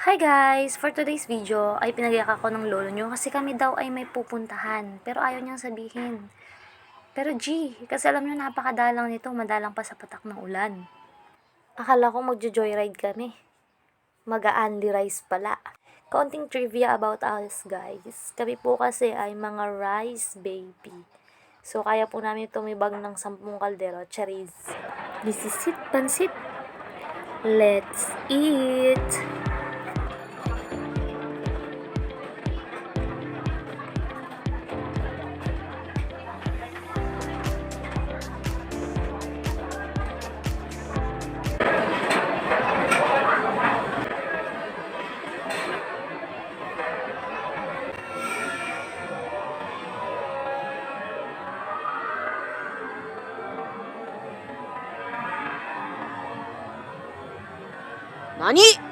Hi guys! For today's video ay pinag-iyak ako ng lolo nyo kasi kami daw ay may pupuntahan pero ayaw niyang sabihin. Pero kasi alam nyo napakadalang nito, madalang pa sa patak ng ulan. Akala ko magjo-joyride kami. Mag-a-Anli Rice pala. Kaunting trivia about us guys. Kami po kasi ay mga rice baby. So kaya po namin tumibag ng 10 kaldero, cherries. This is it, pansit. Let's eat! NANI?!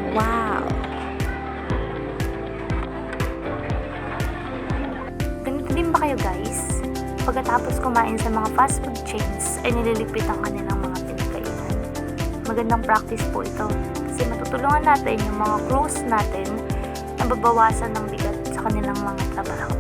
Wow! Ganito din ba kayo guys? Pagkatapos kumain sa mga fast food chains ay nililigpit ang kanilang mga pinagkainan. Magandang practice po ito kasi matutulungan natin yung mga close natin na babawasan ng bigat sa kanilang mga trabaho.